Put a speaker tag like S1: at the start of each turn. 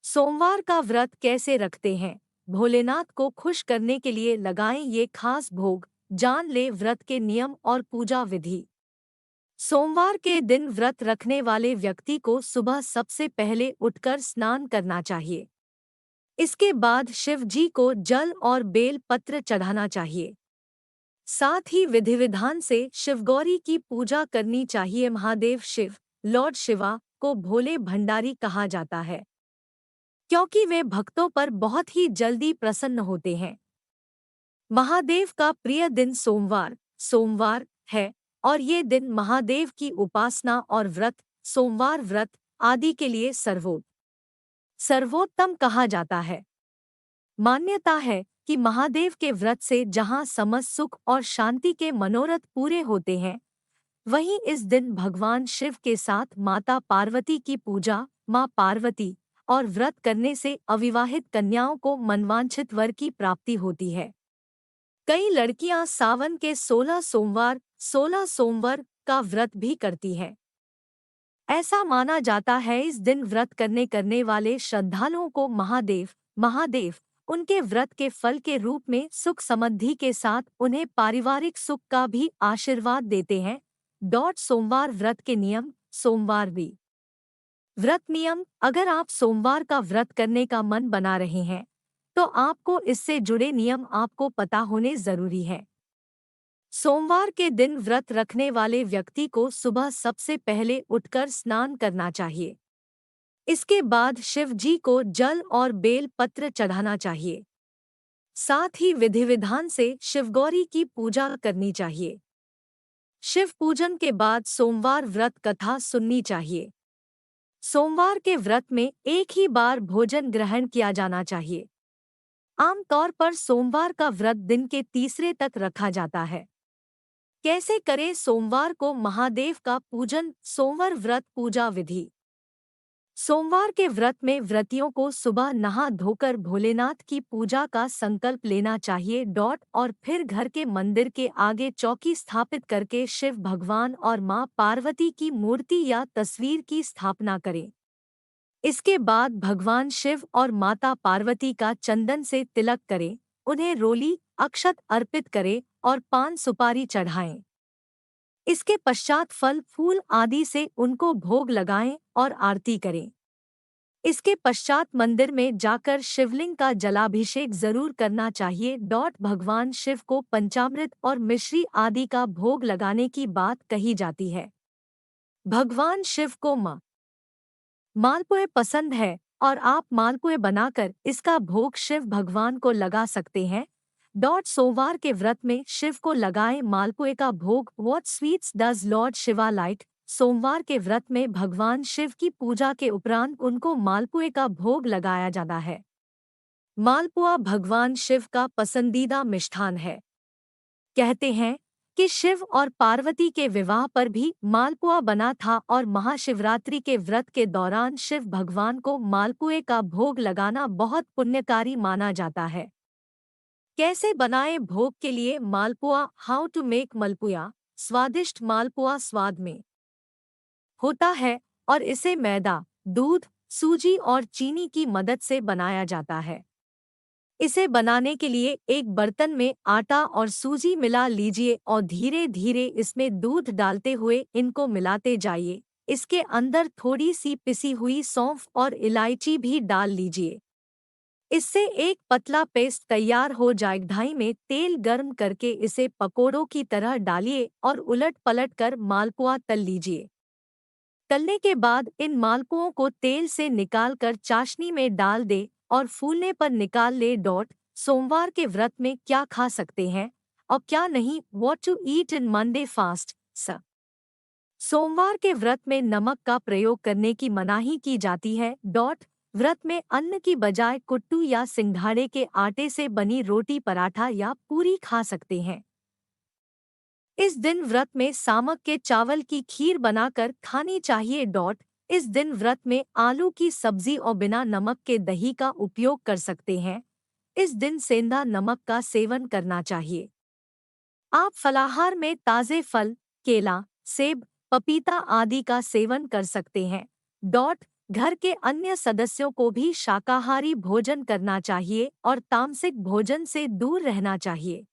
S1: सोमवार का व्रत कैसे रखते हैं? भोलेनाथ को खुश करने के लिए लगाएं ये खास भोग। जान ले व्रत के नियम और पूजा विधि। सोमवार के दिन व्रत रखने वाले व्यक्ति को सुबह सबसे पहले उठकर स्नान करना चाहिए। इसके बाद शिव जी को जल और बेल पत्र चढ़ाना चाहिए। साथ ही विधि विधान से शिवगौरी की पूजा करनी चाहिए। महादेव शिव, लॉर्ड शिवा, को भोले भंडारी कहा जाता है क्योंकि वे भक्तों पर बहुत ही जल्दी प्रसन्न होते हैं। महादेव का प्रिय दिन सोमवार है और ये दिन महादेव की उपासना और व्रत, सोमवार व्रत आदि के लिए सर्वोत्तम कहा जाता है। मान्यता है कि महादेव के व्रत से जहां समस्त सुख और शांति के मनोरथ पूरे होते हैं, वहीं इस दिन भगवान शिव के साथ माता पार्वती की पूजा, मां पार्वती, और व्रत करने से अविवाहित कन्याओं को मनवांछित वर की प्राप्ति होती है। कई लड़कियां सावन के 16 सोमवार का व्रत भी करती हैं। ऐसा माना जाता है इस दिन व्रत करने वाले श्रद्धालुओं को महादेव उनके व्रत के फल के रूप में सुख समृद्धि के साथ उन्हें पारिवारिक सुख का भी आशीर्वाद देते हैं। सोमवार व्रत के नियम। सोमवार भी व्रत नियम। अगर आप सोमवार का व्रत करने का मन बना रहे हैं तो आपको इससे जुड़े नियम आपको पता होने जरूरी है। सोमवार के दिन व्रत रखने वाले व्यक्ति को सुबह सबसे पहले उठकर स्नान करना चाहिए। इसके बाद शिव जी को जल और बेल पत्र चढ़ाना चाहिए। साथ ही विधि विधान से शिवगौरी की पूजा करनी चाहिए। शिव पूजन के बाद सोमवार व्रत कथा सुननी चाहिए। सोमवार के व्रत में एक ही बार भोजन ग्रहण किया जाना चाहिए। आमतौर पर सोमवार का व्रत दिन के तीसरे तक रखा जाता है। कैसे करें सोमवार को महादेव का पूजन? सोमवार व्रत पूजा विधि। सोमवार के व्रत में व्रतियों को सुबह नहा धोकर भोलेनाथ की पूजा का संकल्प लेना चाहिए। और फिर घर के मंदिर के आगे चौकी स्थापित करके शिव भगवान और मां पार्वती की मूर्ति या तस्वीर की स्थापना करें। इसके बाद भगवान शिव और माता पार्वती का चंदन से तिलक करें, उन्हें रोली, अक्षत अर्पित करें और पान सुपारी चढ़ाएं। इसके पश्चात फल फूल आदि से उनको भोग लगाएं और आरती करें। इसके पश्चात मंदिर में जाकर शिवलिंग का जलाभिषेक जरूर करना चाहिए। भगवान शिव को पंचामृत और मिश्री आदि का भोग लगाने की बात कही जाती है। भगवान शिव को मालपुए पसंद है और आप मालपुए बनाकर इसका भोग शिव भगवान को लगा सकते हैं। सोमवार के व्रत में शिव को लगाएं मालपुए का भोग। What sweets does Lord Shiva like? सोमवार के व्रत में भगवान शिव की पूजा के उपरांत उनको मालपुए का भोग लगाया जाता है। मालपुआ भगवान शिव का पसंदीदा मिष्ठान है। कहते हैं कि शिव और पार्वती के विवाह पर भी मालपुआ बना था और महाशिवरात्रि के व्रत के दौरान शिव भगवान को मालपुए का भोग लगाना बहुत पुण्यकारी माना जाता है। कैसे बनाएं भोग के लिए मालपुआ? हाउ टू मेक मालपुआ? स्वादिष्ट मालपुआ स्वाद में होता है और इसे मैदा, दूध, सूजी और चीनी की मदद से बनाया जाता है। इसे बनाने के लिए एक बर्तन में आटा और सूजी मिला लीजिए और धीरे धीरे इसमें दूध डालते हुए इनको मिलाते जाइए। इसके अंदर थोड़ी सी पिसी हुई सौंफ और इलायची भी डाल लीजिए। इससे एक पतला पेस्ट तैयार हो जाएगा। कढ़ाई में तेल गर्म करके इसे पकोड़ों की तरह डालिए और उलट पलट कर मालपुआ तल लीजिए। तलने के बाद इन मालपुओं को तेल से निकालकर चाशनी में डाल दे और फूलने पर निकाल ले। सोमवार के व्रत में क्या खा सकते हैं और क्या नहीं? What to eat in Monday fast? सोमवार के व्रत में नमक का प्रयोग करने की मनाही की जाती है। व्रत में अन्न की बजाय कुट्टू या सिंघाड़े के आटे से बनी रोटी, पराठा या पूरी खा सकते हैं। इस दिन व्रत में सामक के चावल की खीर बनाकर खानी चाहिए। इस दिन व्रत में आलू की सब्जी और बिना नमक के दही का उपयोग कर सकते हैं। इस दिन सेंधा नमक का सेवन करना चाहिए। आप फलाहार में ताजे फल, केला, सेब, पपीता आदि का सेवन कर सकते हैं। घर के अन्य सदस्यों को भी शाकाहारी भोजन करना चाहिए और तामसिक भोजन से दूर रहना चाहिए।